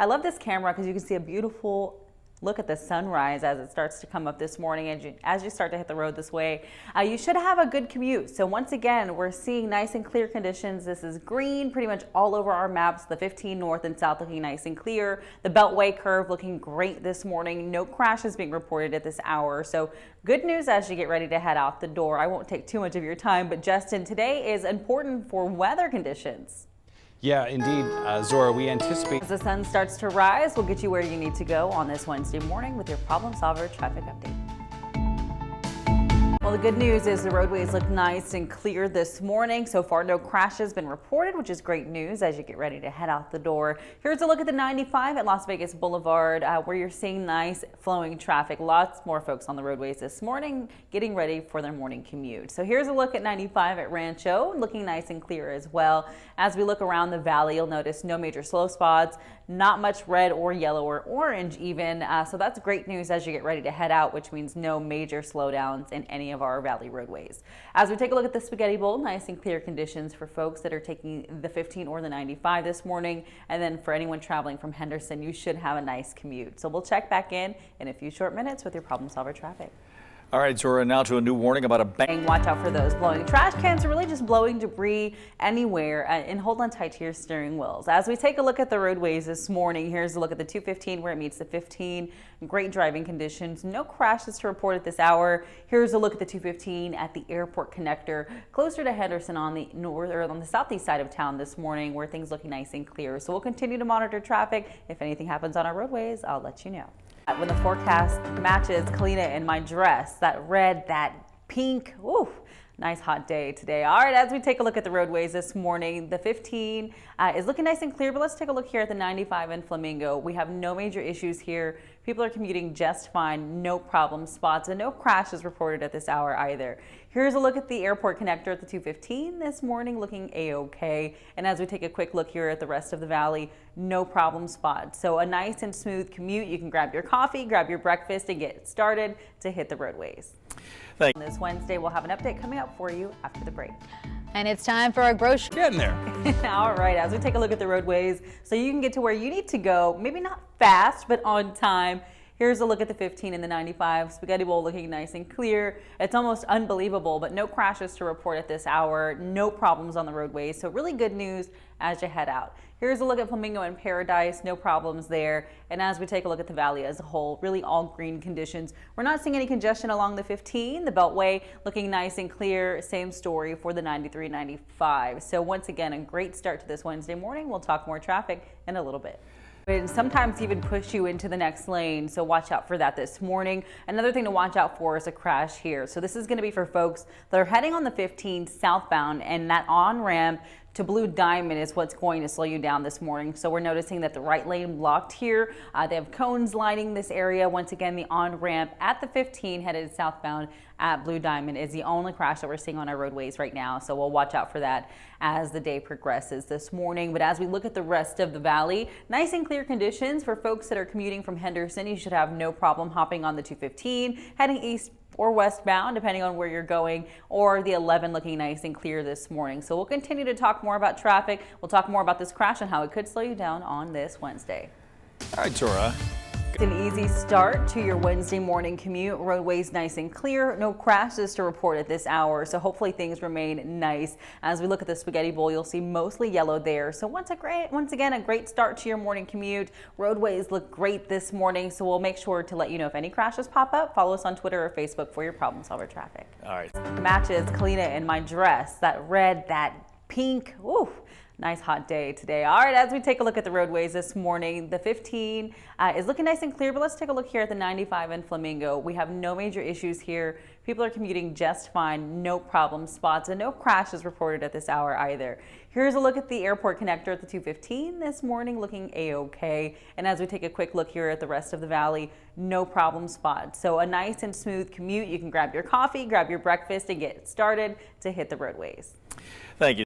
I love this camera because you can see a beautiful look at the sunrise as it starts to come up this morning. As you start to hit the road this way, you should have a good commute. So once again, we're seeing nice and clear conditions. This is green pretty much all over our maps. The 15 north and south looking nice and clear. The Beltway curve looking great this morning. No crashes being reported at this hour. So good news as you get ready to head out the door. I won't take too much of your time, but Justin, today is important for weather conditions. Yeah, indeed, Zora, we anticipate as the sun starts to rise, we'll get you where you need to go on this Wednesday morning with your Problem Solver traffic update. Well, the good news is the roadways look nice and clear this morning. So far, no crashes been reported, which is great news as you get ready to head out the door. Here's a look at the 95 at Las Vegas Boulevard, where you're seeing nice flowing traffic. Lots more folks on the roadways this morning getting ready for their morning commute. So here's a look at 95 at Rancho, looking nice and clear as well. As we look around the valley, you'll notice no major slow spots, not much red or yellow or orange even. So that's great news as you get ready to head out, which means no major slowdowns in any of our valley roadways. As we take a look at the Spaghetti Bowl, nice and clear conditions for folks that are taking the 15 or the 95 this morning. And then for anyone traveling from Henderson, you should have a nice commute. So we'll check back in a few short minutes with your Problem Solver traffic. All right, Zora, now to a new warning about a bank. Watch out for those blowing trash cans or really just blowing debris anywhere, and hold on tight to your steering wheels. As we take a look at the roadways this morning, here's a look at the 215 where it meets the 15. Great driving conditions. No crashes to report at this hour. Here's a look at the 215 at the airport connector closer to Henderson on the north or on the southeast side of town this morning, where things looking nice and clear. So we'll continue to monitor traffic. If anything happens on our roadways, I'll let you know. When the forecast matches Kalina in my dress, that red, that pink, ooh, nice hot day today. All right, as we take a look at the roadways this morning, the 15 is looking nice and clear, but let's take a look here at the 95 in Flamingo. We have no major issues here. People are commuting just fine, no problem spots, and no crashes reported at this hour either. Here's a look at the airport connector at the 215 this morning, looking a-okay. And as we take a quick look here at the rest of the valley, no problem spots. So a nice and smooth commute. You can grab your coffee, grab your breakfast, and get started to hit the roadways. Thanks. This Wednesday, we'll have an update coming up for you after the break. And it's time for our grocery. Get in there. All right, as we take a look at the roadways, so you can get to where you need to go, maybe not fast, but on time. Here's a look at the 15 and the 95. Spaghetti Bowl looking nice and clear. It's almost unbelievable, but no crashes to report at this hour. No problems on the roadways. So really good news as you head out. Here's a look at Flamingo and Paradise. No problems there. And as we take a look at the valley as a whole, really all green conditions. We're not seeing any congestion along the 15. The Beltway looking nice and clear. Same story for the 93, 95. So once again, a great start to this Wednesday morning. We'll talk more traffic in a little bit. And sometimes even push you into the next lane, so watch out for that this morning. Another thing to watch out for is a crash here. So this is going to be for folks that are heading on the 15 southbound, and that on-ramp to Blue Diamond is what's going to slow you down this morning. So we're noticing that the right lane blocked here. They have cones lining this area. Once again, the on-ramp at the 15 headed southbound at Blue Diamond is the only crash that we're seeing on our roadways right now. So we'll watch out for that as the day progresses this morning. But as we look at the rest of the valley, nice and clear conditions for folks that are commuting from Henderson. You should have no problem hopping on the 215, heading east or westbound, depending on where you're going, or the 11 looking nice and clear this morning. So we'll continue to talk more about traffic. We'll talk more about this crash and how it could slow you down on this Wednesday. All right, Zora. It's an easy start to your Wednesday morning commute. Roadways nice and clear. No crashes to report at this hour. So hopefully things remain nice. As we look at the Spaghetti Bowl, you'll see mostly yellow there. So once again, a great start to your morning commute. Roadways look great this morning. So we'll make sure to let you know if any crashes pop up. Follow us on Twitter or Facebook for your Problem Solver traffic. All right. Matches Kalina in my dress. That red, that pink. Ooh. Nice hot day today. All right, as we take a look at the roadways this morning, the 15 is looking nice and clear, but let's take a look here at the 95 in Flamingo. We have no major issues here. People are commuting just fine, no problem spots, and no crashes reported at this hour either. Here's a look at the airport connector at the 215 this morning, looking a-okay. And as we take a quick look here at the rest of the valley, no problem spots. So a nice and smooth commute. You can grab your coffee, grab your breakfast, and get started to hit the roadways. Thank you.